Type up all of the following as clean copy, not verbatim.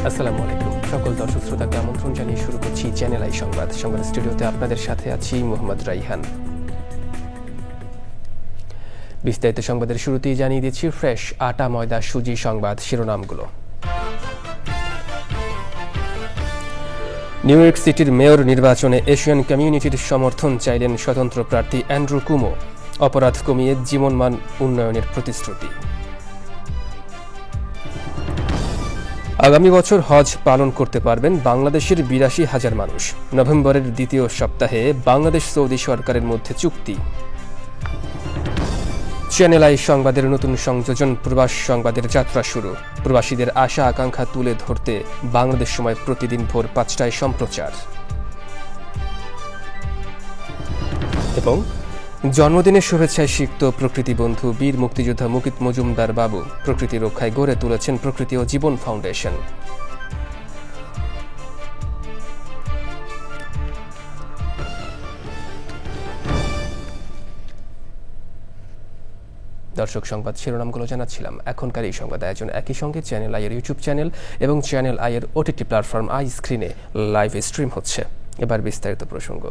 আসসালামু আলাইকুম সকল দর্শক শ্রোতাকে আমন্ত্রণ জানিয়ে শুরু করছি চ্যানেল আই সংবাদ স্টুডিওতে আপনাদের সাথে আছি মোহাম্মদ রাইহান। বিস্তারিত সংবাদের শুরুতেই জানিয়ে দিচ্ছি ফ্রেশ আটা ময়দা সুজি সংবাদ শিরোনামগুলো। নিউ ইয়র্ক সিটির মেয়র নির্বাচনে এশিয়ান কমিউনিটির সমর্থন চাইলেন স্বতন্ত্র প্রার্থী অ্যান্ড্রু কুমো। অপরাধ কমিয়ে জীবনমান উন্নয়নের প্রতিশ্রুতি। আগামী বছর হজ পালন করতে পারবেন বাংলাদেশের ৮২,০০০ মানুষ। নভেম্বরের দ্বিতীয় সপ্তাহে বাংলাদেশ সৌদি সরকারের মধ্যে চুক্তি। চ্যানেল আই সংবাদের নতুন সংযোজন প্রবাস সংবাদের যাত্রা শুরু। প্রবাসীদের আশা আকাঙ্ক্ষা তুলে ধরতে বাংলাদেশ সময় প্রতিদিন ভোর ৫টায় সম্প্রচার। এবং জন্মদিনের শুভেচ্ছায় সিক্ত প্রকৃতি বন্ধু বীর মুক্তিযোদ্ধা মুকিত মজুমদার বাবু। প্রকৃতি রক্ষায় গড়ে তুলেছেন প্রকৃতি ও জীবন ফাউন্ডেশন। দর্শক সংবাদ শিরোনামগুলো জানাচ্ছিলাম। এখনকার এই সংবাদ আয়োজন একই সঙ্গে চ্যানেল আই এর ইউটিউব চ্যানেল এবং চ্যানেল আই এর ওটিটি প্ল্যাটফর্ম আই স্ক্রিনে লাইভ স্ট্রিম হচ্ছে। এবার বিস্তারিত প্রসঙ্গ।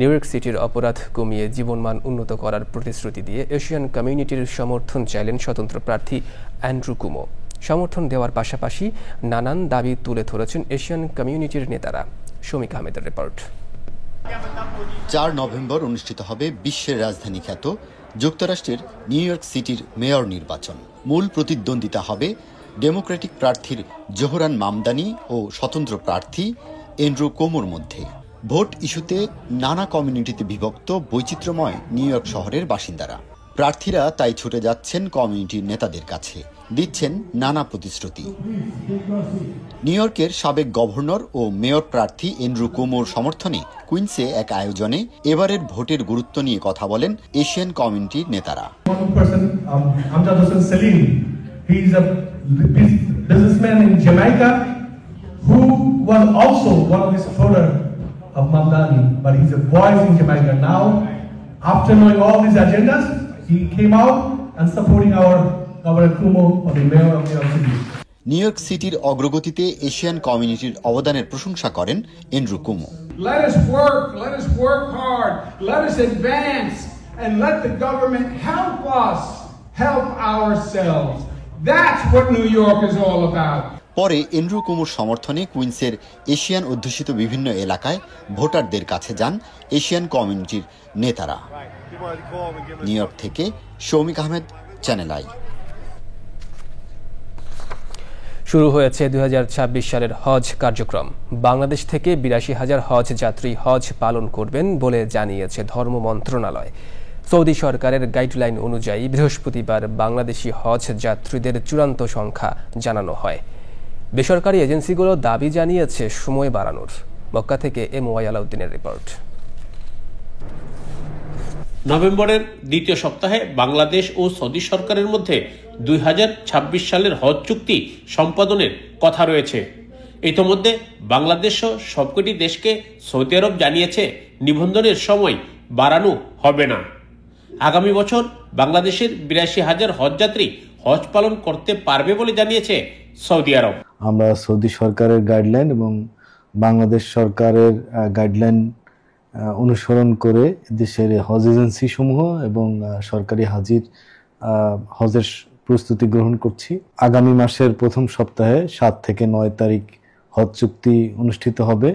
নিউ ইয়র্ক সিটির অপরাধ কমিয়ে জীবনমান উন্নত করার প্রতিশ্রুতি দিয়ে এশিয়ান কমিউনিটির সমর্থন চাইলেন স্বতন্ত্র প্রার্থী অ্যান্ড্রু কুমো। সমর্থন দেওয়ার পাশাপাশি নানান দাবি তুলে ধরেছেন এশিয়ান কমিউনিটির নেতারা। শমিক আহমেদের রিপোর্ট। ৪ নভেম্বর অনুষ্ঠিত হবে বিশ্বের রাজধানী খ্যাত যুক্তরাষ্ট্রের নিউ ইয়র্ক সিটির মেয়র নির্বাচন। মূল প্রতিদ্বন্দ্বিতা হবে ডেমোক্রেটিক প্রার্থীর জোহরান মামদানি ও স্বতন্ত্র প্রার্থী অ্যান্ড্রু কুমোর মধ্যে। ভোট ইস্যুতে নানা কমিউনিটিতে বিভক্ত বৈচিত্র্যময় নিউ ইয়র্ক শহরের বাসিন্দারা। প্রার্থীরা তাই ছুটে যাচ্ছেন কমিউনিটির নেতাদের কাছে, দিচ্ছেন নানা প্রতিশ্রুতি। নিউ ইয়র্কের সাবেক গভর্নর ও মেয়র প্রার্থী অ্যান্ড্রু কুমোর সমর্থনে কুইন্সে এক আয়োজনে এবারের ভোটের গুরুত্ব নিয়ে কথা বলেন এশিয়ান কমিউনিটির নেতারা। Of Mamdani, but he's a voice in Jamaica now. After knowing all these agendas, he came out and supporting our Governor Kumo for the mayor of New York City. New York সিটির অগ্রগতিতে Asian কমিউনিটির অবদানের প্রশংসা করেন Andrew কুমো। Let us work hard, let us advance, and let the government help us help ourselves. That's what New York is all about. পরে Andrew কুমোর সমর্থনে কুইন্সের Asian অধ্যুষিত বিভিন্ন এলাকায় ভোটারদের কাছে যান এশিয়ান কমিউনিটির নেতারা। নিউ ইয়র্ক থেকে শৌমিক আহমেদ, চ্যানেল আই। শুরু হয়েছে ২০২৬ সালের হজ কার্যক্রম। বাংলাদেশ থেকে ৮২,০০০ হজ যাত্রী হজ পালন করবেন বলে জানিয়েছে ধর্ম মন্ত্রণালয়। সৌদি সরকারের গাইডলাইন অনুযায়ী বৃহস্পতিবার বাংলাদেশি হজ যাত্রীদের চূড়ান্ত সংখ্যা জানানো হয়। বেসরকারি এজেন্সিগুলো দাবি জানিয়েছে সময় বাড়ানোর। মক্কা থেকে এমওয়াই আলাউদ্দিনের রিপোর্ট। নভেম্বরের দ্বিতীয় সপ্তাহে বাংলাদেশ ও সৌদি সরকারের মধ্যে ২০২৬ সালের হজ চুক্তি সম্পাদনের কথা রয়েছে। ইতোমধ্যে বাংলাদেশ সহ সবকটি দেশকে সৌদি আরব জানিয়েছে নিবন্ধনের সময় বাড়ানো হবে না। আগামী বছর বাংলাদেশের ৮২,০০০ হজযাত্রী হজ পালন করতে পারবে বলে জানিয়েছে সৌদি আরব। আমরা সৌদি সরকারের গাইডলাইন এবং বাংলাদেশ সরকারের গাইডলাইন অনুসরণ করে দেশের হজ এজেন্সি সমূহ এবং সরকারি হাজির হজের প্রস্তুতি গ্রহণ করছি। আগামী মাসের প্রথম সপ্তাহে ৭ থেকে ৯ তারিখ হজ চুক্তি অনুষ্ঠিত হবে।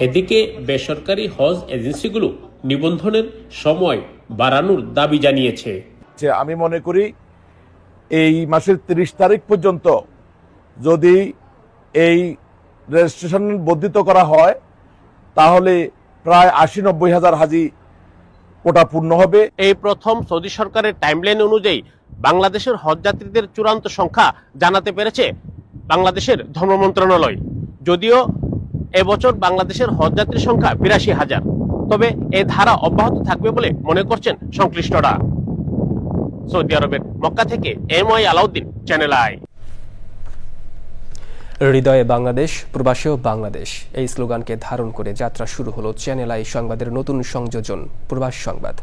এদিকে বেসরকারি হজ এজেন্সিগুলো নিবন্ধনের সময় বাড়ানোর দাবি জানিয়েছে। আমি মনে করি এই মাসের ৩০ তারিখ পর্যন্ত যদি এই রেজিস্ট্রেশন বর্ধিত করা হয় তাহলে প্রায় ৮০-৯০ হাজার হাজি কোটা পূর্ণ হবে। এই প্রথম সৌদি সরকারের টাইমলাইন অনুযায়ী বাংলাদেশের হজযাত্রীদের চূড়ান্ত সংখ্যা জানাতে পেরেছে বাংলাদেশের ধর্ম মন্ত্রণালয়। যদিও এবছর বাংলাদেশের হজযাত্রীর সংখ্যা ৮২,০০০, তবে এই ধারা অব্যাহত থাকবে বলে মনে করছেন সংশ্লিষ্টরা। সৌদি আরবের মক্কা থেকে এমওয়াই আলাউদ্দিন, চ্যানেল আই। হৃদয়ে বাংলাদেশ, প্রবাসেও বাংলাদেশ, এই স্লোগানকে ধারণ করে যাত্রা শুরু হলো চ্যানেল আই সংবাদের নতুন সংযোজন প্রবাস সংবাদ।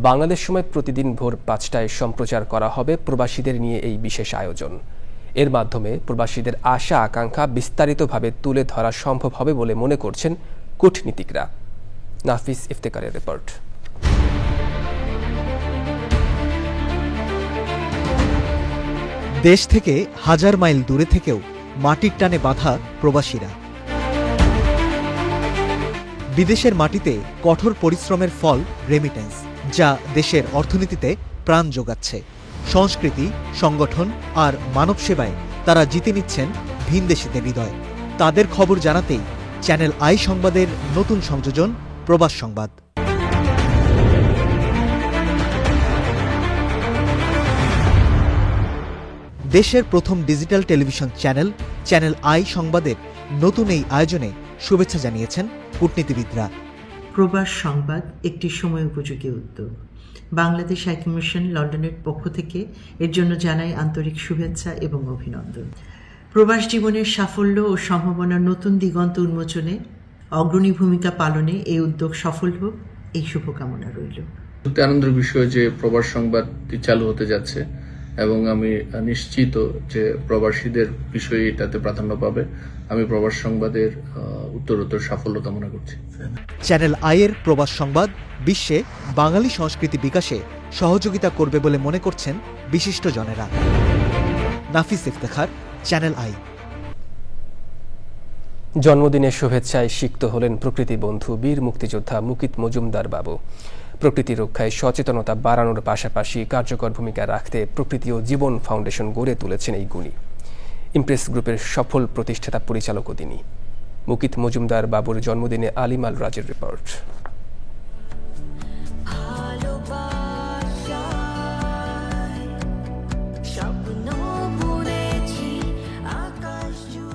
বাংলাদেশ সময় প্রতিদিন ভোর ৫টায় সম্প্রচার করা হবে প্রবাসীদের নিয়ে এই বিশেষ আয়োজন। এর মাধ্যমে প্রবাসীদের আশা আকাঙ্ক্ষা বিস্তারিতভাবে তুলে ধরা সম্ভব হবে বলে মনে করছেন কূটনীতিকরা। নাফিস ইফতেখারের রিপোর্ট। দেশ থেকে হাজার মাইল দূরে থেকেও মাটির টানে বাঁধা প্রবাসীরা বিদেশের মাটিতে কঠোর পরিশ্রমের ফল রেমিটেন্স, যা দেশের অর্থনীতিতে প্রাণ যোগাচ্ছে। সংস্কৃতি, সংগঠন আর মানব সেবায় তারা জিতে নিচ্ছেন ভিনদেশীদের হৃদয়। তাদের খবর জানাতেই চ্যানেল আই সংবাদের নতুন সংযোজন প্রবাস সংবাদ। দেশের প্রথম digital television channel channel I সংবাদের নতুন এই আয়োজনে শুভেচ্ছা জানিয়েছেন কূটনীতিবিদরা। প্রবাস সংবাদ একটি সময় উপযোগী উদ্যোগ। বাংলাদেশ হাইকমিশন লন্ডনের পক্ষ থেকে এর জন্য জানাই আন্তরিক শুভেচ্ছা এবং অভিনন্দন। প্রবাস জীবনের সাফল্য ও সম্ভাবনার নতুন দিগন্ত উন্মোচনে অগ্রণী ভূমিকা পালনে এই উদ্যোগ সফল হোক, এই শুভকামনা রইল। আনন্দের বিষয় যে প্রবাস সংবাদটি চালু হতে যাচ্ছে এবং আমি নিশ্চিত যে প্রবাসীদের বিষয়ে এটাতে প্রাধান্য পাবে। আমি প্রবাস সংবাদের উত্তরোত্তর সাফল্য কামনা করছি। চ্যানেল আইয়ের প্রবাস সংবাদ বিশ্বে বাঙালি সংস্কৃতি বিকাশে সহযোগিতা করবে বলে মনে করছেন বিশিষ্ট জনেরা। নাফিস ইফতেখার, চ্যানেল আই। জন্মদিনের শুভেচ্ছায় সিক্ত হলেন প্রকৃতি বন্ধু বীর মুক্তিযোদ্ধা মুকিত মজুমদার বাবু। প্রকৃতি রক্ষায় সচেতনতা বাড়ানোর পাশাপাশি কার্যকর ভূমিকা রাখতে প্রকৃতি ও জীবন ফাউন্ডেশন গড়ে তুলেছেন এই গুণী। ইমপ্রেস গ্রুপের সফল প্রতিষ্ঠাতা পরিচালকও তিনি। মুকিত মজুমদার বাবুর জন্মদিনে আলিমাল রাজের রিপোর্ট।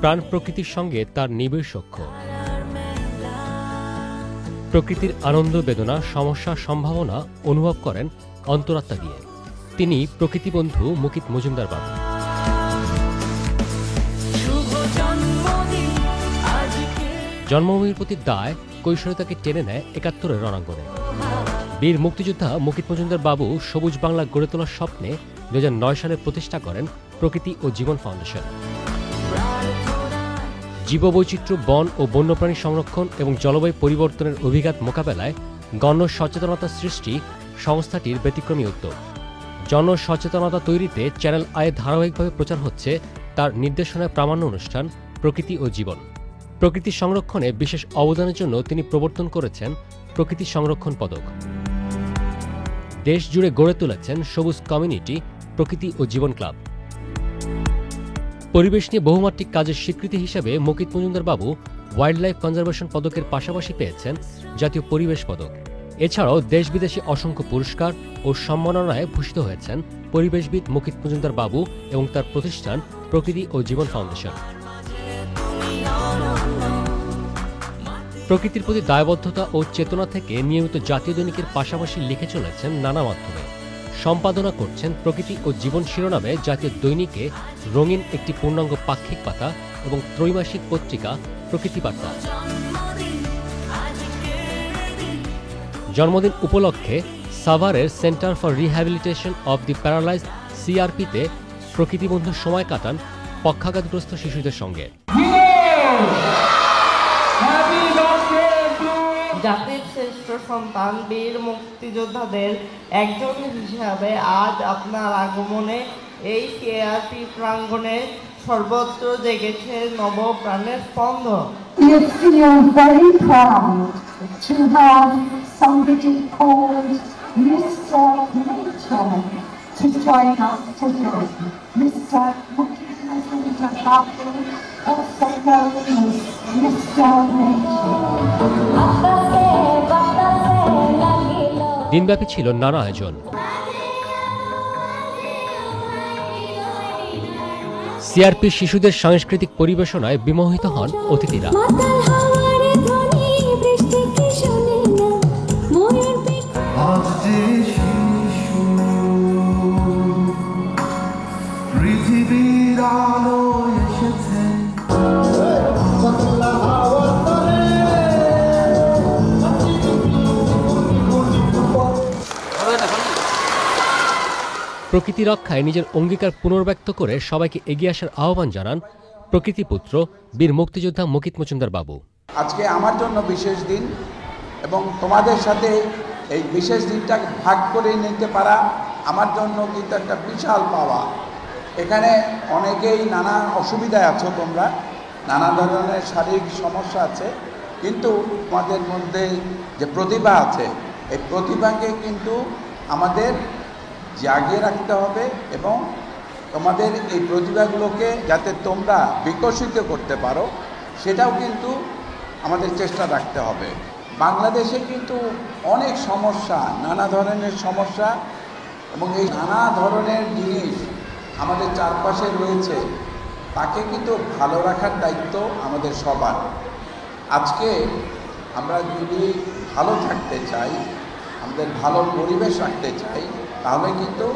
প্রাণ প্রকৃতির সঙ্গে তার নিবিড় সখ্য। প্রকৃতির আনন্দ বেদনা সমস্যা সম্ভাবনা অনুভব করেন অন্তরাত্মা দিয়ে। তিনি প্রকৃতি বন্ধু মুকিত মজুমদার বাবু। জন্মভূমির প্রতি দায় কৈশোরে তাকে টেনে নেয় ৭১-এর রণাঙ্গনে। বীর মুক্তিযোদ্ধা মুকিত মজুমদার বাবু সবুজ বাংলা গড়ে তোলার স্বপ্নে ২০০৯ সালে প্রতিষ্ঠা করেন প্রকৃতি ও জীবন ফাউন্ডেশন। জীববৈচিত্র্য, বন ও বন্যপ্রাণী সংরক্ষণ এবং জলবায়ু পরিবর্তনের অভিঘাত মোকাবেলায় গণ সচেতনতা সৃষ্টি সংস্থাটির ব্যতিক্রমী উদ্যোগ। জনসচেতনতা তৈরিতে চ্যানেল আয়ে ধারাবাহিকভাবে প্রচার হচ্ছে তার নির্দেশনায় প্রামাণ্য অনুষ্ঠান প্রকৃতি ও জীবন। প্রকৃতি সংরক্ষণে বিশেষ অবদানের জন্য তিনি প্রবর্তন করেছেন প্রকৃতি সংরক্ষণ পদক। দেশ জুড়ে গড়ে তুলেছেন সবুজ কমিউনিটি, প্রকৃতি ও জীবন ক্লাব। পরিবেশ নিয়ে বহুমাত্রিক কাজের স্বীকৃতি হিসেবে মুকিত মজুমদার বাবু ওয়াইল্ড লাইফ কনজারভেশন পদকের পাশাপাশি পেয়েছেন জাতীয় পরিবেশ পদক। এছাড়াও দেশ বিদেশি অসংখ্য পুরস্কার ও সম্মাননায় ভূষিত হয়েছেন পরিবেশবিদ মুকিত মজুমদার বাবু এবং তার প্রতিষ্ঠান প্রকৃতি ও জীবন ফাউন্ডেশন। প্রকৃতির প্রতি দায়বদ্ধতা ও চেতনা থেকে নিয়মিত জাতীয় দৈনিকের পাশাপাশি লিখে চলেছেন নানা মাধ্যমে। সম্পাদনা করছেন প্রকৃতি ও জীবন শিরোনামে জাতীয় দৈনিকে রঙিন একটি পূর্ণাঙ্গ পাক্ষিক পাতা এবং ত্রৈমাসিক পত্রিকা প্রকৃতি বার্তা। জন্মদিন উপলক্ষে সাভারের centre for rehabilitation of the paralysed সিআরপিতে প্রকৃতি বন্ধুর সময় কাটান পক্ষাঘাতগ্রস্ত শিশুদের সঙ্গে। জাতির শ্রেষ্ঠ সন্তান বীর মুক্তিযোদ্ধাদের একজন হিসাবে আজ আপনার আগমনে এই সিআরপি প্রাঙ্গণে সর্বত্র জেগেছে নব প্রাণের স্পন্দন। We feel very proud to have somebody called Mr. Nature to join us today. Mr. Mujumdar Babu, also known as Mr. Nature. দিনব্যাপী ছিল নানা আয়োজন। সিআরপি শিশুদের সাংস্কৃতিক পরিবেশনায় বিমোহিত হন অতিথিরা। প্রকৃতি রক্ষায় নিজের অঙ্গীকার পুনর্ব্যক্ত করে সবাইকে এগিয়ে আসার আহ্বান জানান প্রকৃতিপুত্র বীর মুক্তিযোদ্ধা মুকিত মজুমদার বাবু। আজকে আমার জন্য বিশেষ দিন এবং তোমাদের সাথে এই বিশেষ দিনটা ভাগ করে নিতে পারা আমার জন্য কিন্তু একটা বিশাল পাওয়া। এখানে অনেকেই নানা অসুবিধায় আছো, তোমরা নানা ধরনের শারীরিক সমস্যা আছে, কিন্তু তোমাদের মধ্যে যে প্রতিভা আছে এই প্রতিভাকে কিন্তু আমাদের জাগিয়ে রাখতে হবে এবং তোমাদের এই প্রতিভাগুলোকে যাতে তোমরা বিকশিত করতে পারো সেটাও কিন্তু আমাদের চেষ্টা রাখতে হবে। বাংলাদেশে কিন্তু অনেক সমস্যা, নানা ধরনের সমস্যা এবং এই নানা ধরনের জিনিস আমাদের চারপাশে রয়েছে, তাকে কিন্তু ভালো রাখার দায়িত্ব আমাদের সবার। আজকে আমরা যদি ভালো থাকতে চাই, আমাদের ভালো পরিবেশ রাখতে চাই, তাহলে কিন্তু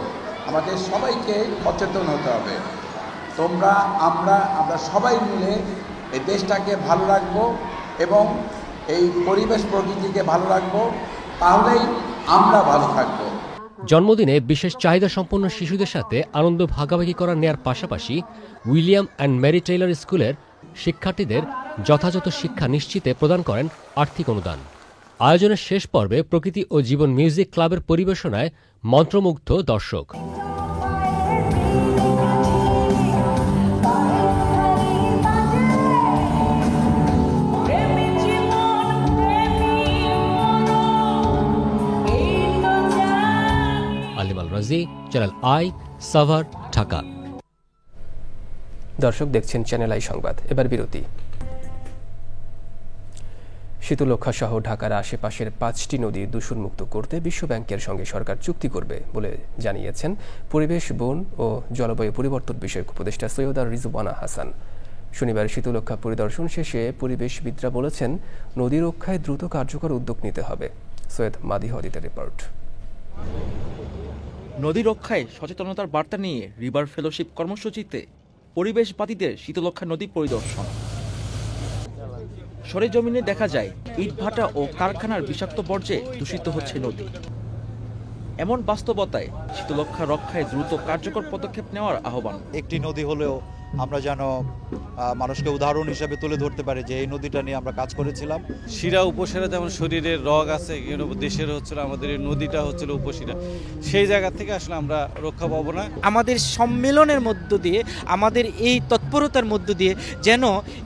আমাদের সবাইকে সচেতন হতে হবে। তোমরা আমরা সবাই মিলে এই দেশটাকে ভালো রাখবো এবং এই পরিবেশ প্রকৃতিকে ভালো রাখবো, তাহলেই আমরা ভালো থাকবো। জন্মদিনে বিশেষ চাহিদা সম্পন্ন শিশুদের সাথে আনন্দ ভাগাভাগি করা নেয়ার পাশাপাশি উইলিয়াম অ্যান্ড মেরি টেইলর স্কুলের শিক্ষার্থীদের যথাযথ শিক্ষা নিশ্চিতে প্রদান করেন আর্থিক অনুদান। আয়োজনের শেষ পর্বে প্রকৃতি ও জীবন মিউজিক ক্লাবের পরিবেশনায় মন্ত্রমুগ্ধ দর্শক। আলিমাল রাজি, চ্যানেল আই, সাভার, ঢাকা। দর্শক দেখছেন চ্যানেল আই সংবাদ। এবার বিরতি। শীতলক্ষ্যা সহ ঢাকার আশেপাশের 5টি নদী দূষণমুক্ত করতে বিশ্বব্যাংকের সঙ্গে সরকার চুক্তি করবে বলে জানিয়েছেন পরিবেশ, বন ও জলবায়ু পরিবর্তন বিষয়ক উপদেষ্টা সৈয়দা রিজওয়ানা হাসান। শনিবার শীতলক্ষ্যা পরিদর্শন শেষে পরিবেশবিদরা বলেছেন নদী রক্ষায় দ্রুত কার্যকর উদ্যোগ নিতে হবে। সৈয়দ মাদি হদিতের রিপোর্ট। নদী রক্ষায় সচেতনতার বার্তা নিয়ে রিভার ফেলোশিপ কর্মসূচিতে পরিবেশবাদীদের শীতলক্ষ্যা নদী পরিদর্শন। সরেজমিনে দেখা যায় ইটভাটা ও কারখানার বিষাক্ত বর্জ্যে দূষিত হচ্ছে নদী। এমন বাস্তবতায় শীতলক্ষ্যা রক্ষায় দ্রুত কার্যকর পদক্ষেপ নেওয়ার আহ্বান। একটি নদী হলেও আমরা যেন মানুষকে উদাহরণ হিসেবে তুলে ধরতে পারি যে এই নদীটা নিয়ে আমরা কাজ করেছিলাম। শিরা উপশিরা যেমন শরীরের রগ আছে, দেশের হচ্ছিল আমাদের এই নদীটা হচ্ছিল উপশিরা, সেই জায়গা থেকে আসলে আমরা রক্ষা পাবো না। আমাদের সম্মেলনের মধ্য দিয়ে, আমাদের এই তৎপরতার মধ্য দিয়ে যেন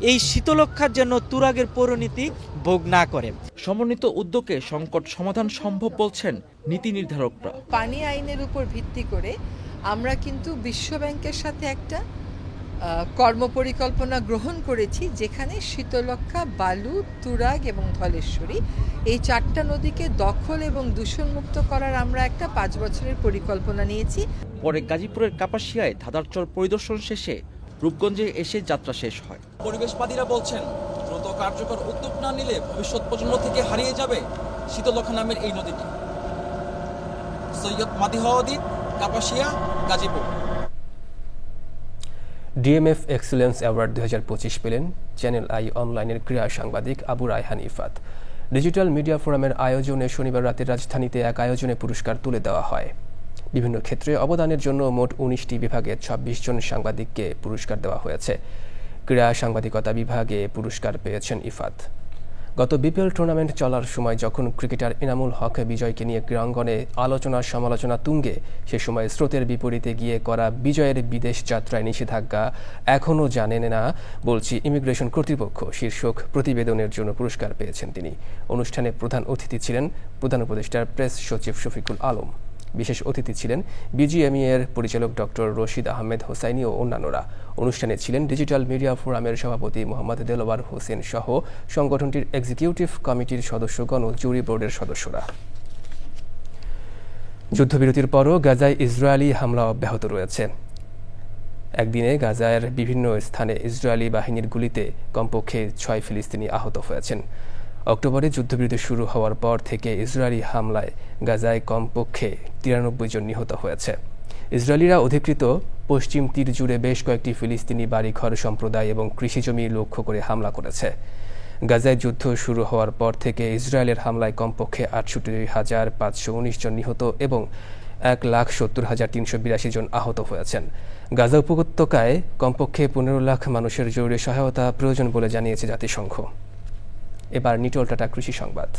এই শীতলক্ষ্যার জন্য তুরাগের পরিণতি ভোগ না করে। সমন্বিত উদ্যোগে সংকট সমাধান সম্ভব বলছেন নীতি নির্ধারকরা। পানি আইনের উপর ভিত্তি করে আমরা কিন্তু বিশ্বব্যাংকের সাথে একটা কর্মপরিকল্পনা গ্রহণ করেছি, যেখানে শীতলক্ষ্যা, বালু, তুরাগ এবং ধলেশ্বরী এই 4টা নদীকে দখল এবং দূষণমুক্ত করার আমরা একটা 5 বছরের পরিকল্পনা নিয়েছি। পরে গাজীপুরের কাপাসিয়ায় ধাঁধারচর পরিদর্শন শেষে রূপগঞ্জে এসে যাত্রা শেষ হয়। পরিবেশবাদীরা বলছেন দ্রুত কার্যকর উদ্যোগ না নিলে ভবিষ্যৎ প্রজন্ম থেকে হারিয়ে যাবে শীতলক্ষ্যা নামের এই নদীটি। সৈয়দ মাদি হদিত, Kapasia, Gazipur. DMF excellence award 2025 পেলেন চ্যানেল আই অনলাইনের ক্রীড়া সাংবাদিক আবু রায়হান ইফাত। ডিজিটাল মিডিয়া ফোরামের আয়োজনে শনিবার রাতে রাজধানীতে এক আয়োজনে পুরস্কার তুলে দেওয়া হয়। বিভিন্ন ক্ষেত্রে অবদানের জন্য মোট 19টি বিভাগে 26 জন সাংবাদিককে পুরস্কার দেওয়া হয়েছে। ক্রীড়া সাংবাদিকতা বিভাগে পুরস্কার পেয়েছেন ইফাত। গত বিপিএল টুর্নামেন্ট চলার সময় যখন ক্রিকেটার ইনামুল হক বিজয়কে নিয়ে ক্রীড়াঙ্গনে আলোচনা সমালোচনা তুঙ্গে, সে সময় স্রোতের বিপরীতে গিয়ে করা বিজয়ের বিদেশ যাত্রায় নিষেধাজ্ঞা এখনও জানেন না বলছি ইমিগ্রেশন কর্তৃপক্ষ শীর্ষক প্রতিবেদনের জন্য পুরস্কার পেয়েছেন তিনি। অনুষ্ঠানে প্রধান অতিথি ছিলেন প্রধান উপদেষ্টার প্রেস সচিব শফিকুল আলম। বিশেষ অতিথি ছিলেন বিজিএমই এর পরিচালক ডক্টর রশিদ আহমেদ হোসাইনি ও অন্যান্যরা। অনুষ্ঠানে ছিলেন ডিজিটাল মিডিয়া ফোরামের সভাপতি মোহাম্মদ দেলোয়ার হোসেন সহ সংগঠনটির এক্সিকিউটিভ কমিটির সদস্যগণ ও জুরি বোর্ডের সদস্যরা। যুদ্ধবিরতির পরও গাজায় ইসরায়েলি হামলা অব্যাহত রয়েছে। একদিনে গাজার বিভিন্ন স্থানে ইসরায়েলি বাহিনীর গুলিতে কমপক্ষে 6 ফিলিস্তিনি আহত হয়েছেন। অক্টোবরে যুদ্ধবিরতি শুরু হওয়ার পর থেকে ইসরায়েলি হামলায় গাজায় কমপক্ষে 93 জন নিহত হয়েছে। ইসরায়েলিরা অধিকৃত পশ্চিম তীর জুড়ে বেশ কয়েকটি ফিলিস্তিনি বাড়িঘর, সম্প্রদায় এবং কৃষিজমি লক্ষ্য করে হামলা করেছে। গাজায় যুদ্ধ শুরু হওয়ার পর থেকে ইসরায়েলের হামলায় কমপক্ষে 68,519 জন নিহত এবং 1,70,382 জন আহত হয়েছেন। গাজা উপত্যকায় কমপক্ষে 15 লাখ মানুষের জরুরি সহায়তা প্রয়োজন বলে জানিয়েছে জাতিসংঘ। এবার নিটল টাটা কৃষি সংবাদ।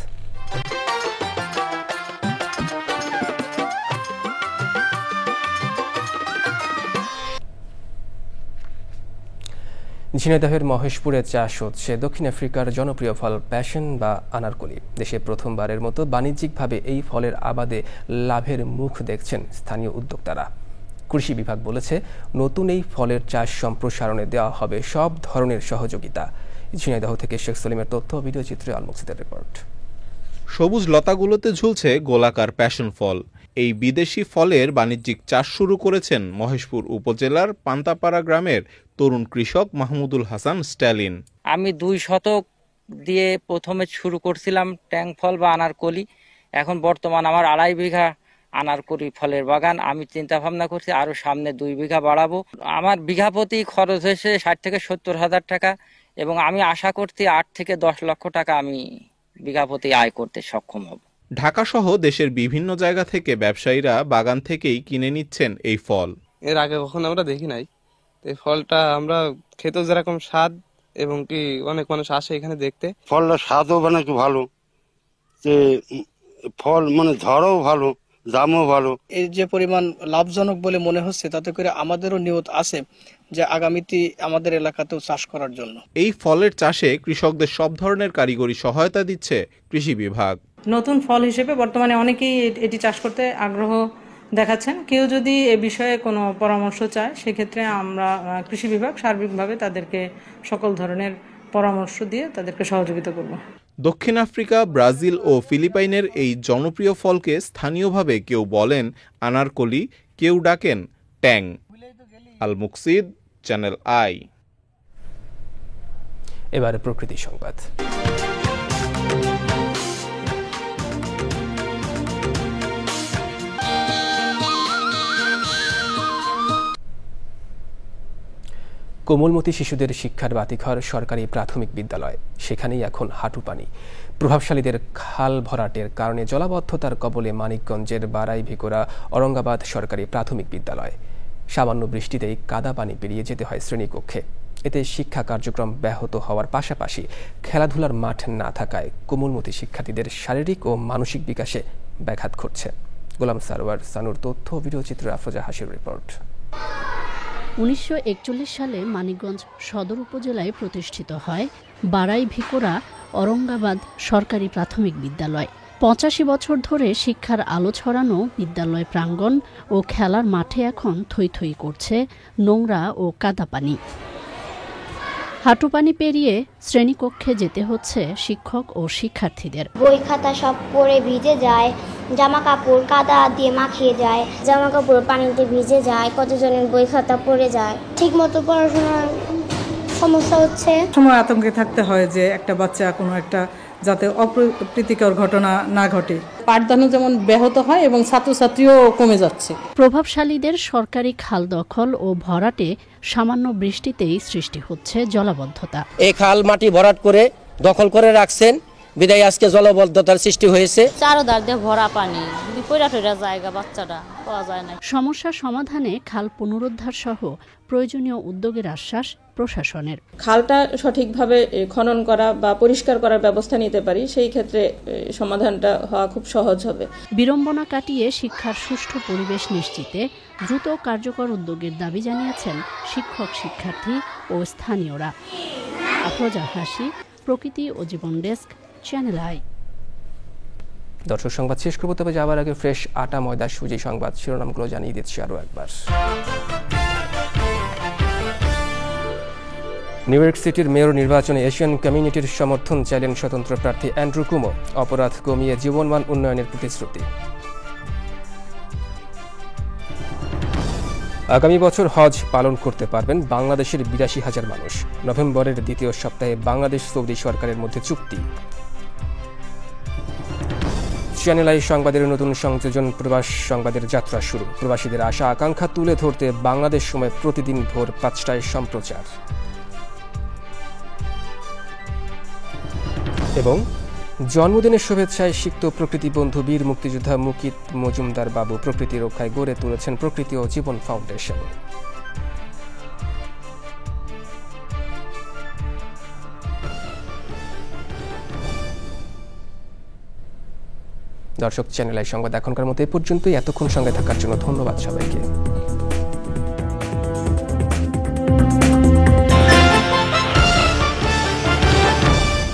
ঝিনাইদহের মহেশপুরে চাষ হচ্ছে দক্ষিণ আফ্রিকার জনপ্রিয় ফল প্যাশন বা আনারকলি। দেশে প্রথমবারের মতো বাণিজ্যিকভাবে এই ফলের আবাদে লাভের মুখ দেখছেন স্থানীয় উদ্যোক্তারা। কৃষি বিভাগ বলেছে, নতুন এই ফলের চাষ সম্প্রসারণে দেওয়া হবে সব ধরনের সহযোগিতা। ঝিনাইদহ থেকে শেখ সলিমের তথ্য, ভিডিও চিত্রে আলমুকসিদের রিপোর্ট। সবুজ লতাগুলোতে ঝুলছে গোলাকার প্যাশন ফল। এই বিদেশি ফলের বাণিজ্যিক চাষ শুরু করেছেন মহেশপুর উপজেলার পান্তাপাড়া গ্রামের তরুণ কৃষক মাহমুদুল হাসান স্ট্যালিন। আমি 2 শতক দিয়ে প্রথমে শুরু করছিলাম ট্যাং ফল বা আনারকলি। এখন বর্তমান আমার 2.5 বিঘা আনারকলি ফলের বাগান। আমি চিন্তা ভাবনা করছি আরো সামনে 2 বিঘা বাড়াবো। আমার বিঘা প্রতি খরচ হয়েছে 60 থেকে 70 হাজার টাকা এবং আমি আশা করছি 8 থেকে 10 লক্ষ টাকা আমি বিঘা প্রতি আয় করতে সক্ষম হব। ঢাকা সহ দেশের বিভিন্ন জায়গা থেকে ব্যবসায়ীরা বাগান থেকেই কিনে নিচ্ছেন এই ফল। এর আগে কখনো আমরা দেখি নাই। এই ফলটা আমরা খেতেও যেরকম স্বাদ এবং কি অনেক মানুষ আসে এখানে দেখতে। ফলটা স্বাদও মানে কি ভালো, যে ফল মানে ধরাও ভালো, দামও ভালো। এই যে পরিমাণ লাভজনক বলে মনে হচ্ছে, তাতে করে আমাদেরও নিয়ত আছে যে আগামীতে আমাদের এলাকাতেও চাষ করার জন্য। এই ফলের চাষে কৃষকদের সব ধরনের কারিগরি সহায়তা দিচ্ছে কৃষি বিভাগ। নতুন ফল হিসেবে বর্তমানে অনেকেই এটি চাষ করতে আগ্রহ দেখাচ্ছেন। কেউ যদি এ বিষয়ে কোনো পরামর্শ চায়, সেক্ষেত্রে আমরা কৃষি বিভাগ সার্বিকভাবে তাদেরকে সকল ধরনের পরামর্শ দিয়ে তাদেরকে সহযোগিতা করব। দক্ষিণ আফ্রিকা, ব্রাজিল ও ফিলিপাইনের এই জনপ্রিয় ফলকে স্থানীয়ভাবে কেউ বলেন আনারকলি, কেউ ডাকেন ট্যাং। আল মুকসিদ, চ্যানেল আই। এবারে প্রকৃতি সংবাদ। কোমলমতি শিশুদের শিক্ষার বাতিঘর সরকারি প্রাথমিক বিদ্যালয়, সেখানেই এখন হাঁটু পানি। প্রভাবশালীদের খাল ভরাটের কারণে জলাবদ্ধতার কবলে মানিকগঞ্জের বারাইভিকোরা অরঙ্গাবাদ সরকারি প্রাথমিক বিদ্যালয়। সামান্য বৃষ্টিতেই কাদা পানি পেরিয়ে যেতে হয় শ্রেণীকক্ষে। এতে শিক্ষা কার্যক্রম ব্যাহত হওয়ার পাশাপাশি খেলাধুলার মাঠ না থাকায় কোমলমতি শিক্ষার্থীদের শারীরিক ও মানসিক বিকাশে ব্যাঘাত ঘটছে। গোলাম সারোয়ার সানুর তথ্য, ভিডিওচিত্র আফরোজা হাসির রিপোর্ট। 1941 সালে মানিকগঞ্জ সদর উপজেলায় প্রতিষ্ঠিত হয় বারাইভিকোরা অরঙ্গাবাদ সরকারি প্রাথমিক বিদ্যালয়। 85 বছর ধরে শিক্ষার আলো ছড়ানো বিদ্যালয় প্রাঙ্গণ ও খেলার মাঠে এখন থই থই করছে নোংরা ও কাদা পানি। হাঁটু পানি পেরিয়ে শ্রেণীকক্ষে যেতে হচ্ছে শিক্ষক ও শিক্ষার্থীদের। বই খাতা সব পড়ে ভিজে যায়, জামা কাপড় কাদা দিয়ে মাখিয়ে যায়, জামা কাপড় পানিতে ভিজে যায়, কতজনের বই খাতা পড়ে যায়। ঠিক মতো পড়াশোনার সমস্যা হচ্ছে। সময় আতঙ্কে থাকতে হয় যে একটা বাচ্চা কোনো একটা যাতে অপ্রীতিকর ঘটনা না ঘটে। পাঠদানও যেমন ব্যাহত হয় এবং ছাত্রছাত্রীও কমে যাচ্ছে। প্রভাবশালীদের সরকারি খাল দখল ও ভরাটে সামান্য বৃষ্টিতেই সৃষ্টি হচ্ছে জলাবদ্ধতা। এই খাল মাটি ভরাট করে দখল করে রাখছেন, বিদায় আজকে জলাবদ্ধতার সৃষ্টি হয়েছে। চারোধার দিয়ে ভরা পানি, পয়রা জায়গা বাচ্চাটা পাওয়া যায় না। সমস্যা সমাধানে খাল পুনরুদ্ধার সহ প্রয়োজনীয় উদ্যোগের আশ্বাস প্রশাসনের। খালটা সঠিকভাবে খনন করা বা পরিষ্কার করার ব্যবস্থা নিতে পারি, সেই ক্ষেত্রে সমাধানটা হওয়া খুব সহজ হবে। বিড়ম্বনা কাটিয়ে শিক্ষার সুষ্ঠু পরিবেশ নিশ্চিতে দ্রুত কার্যকর উদ্যোগের দাবি জানিয়েছেন শিক্ষক, শিক্ষার্থী ও স্থানীয়রা। আফরোজা হাসি, প্রকৃতি ও জীবন ডেস্ক, চ্যানেল আই। দর্শক, সংবাদ শেষ করবো, তবে যাওয়ার আগে ফ্রেশ আটা ময়দা সুজি সংবাদ শিরোনামগুলো জানিয়ে দিচ্ছি আরও একবার। নিউ ইয়র্ক সিটির মেয়র নির্বাচনে এশিয়ান কমিউনিটির সমর্থন চাইলেন স্বতন্ত্র প্রার্থী অ্যান্ড্রু কুমো। অপরাধ কমিয়ে জীবনমান উন্নয়নের প্রতিশ্রুতি। আগামী বছর হজ পালন করতে পারবেন বাংলাদেশের 82,000 মানুষ। নভেম্বরের দ্বিতীয় সপ্তাহে বাংলাদেশ সৌদি সরকারের মধ্যে চুক্তি। চ্যানেল আই সংবাদের নতুন সংযোজন, প্রবাস সংবাদের যাত্রা শুরু। প্রবাসীদের আশা আকাঙ্ক্ষা তুলে ধরতে বাংলাদেশ সময় প্রতিদিন ভোর 5টায় সম্প্রচার। এবং জন্মদিনের শুভেচ্ছায় সিক্ত প্রকৃতি বন্ধু বীর মুক্তিযোদ্ধা মুকিত মজুমদার বাবু প্রকৃতি রক্ষায় গড়ে তুলেছেন প্রকৃতি ও জীবন ফাউন্ডেশন। দর্শক, চ্যানেল আই সংবাদ এখনকার মতো এই পর্যন্তই। এতক্ষণ সঙ্গে থাকার জন্য ধন্যবাদ সবাইকে।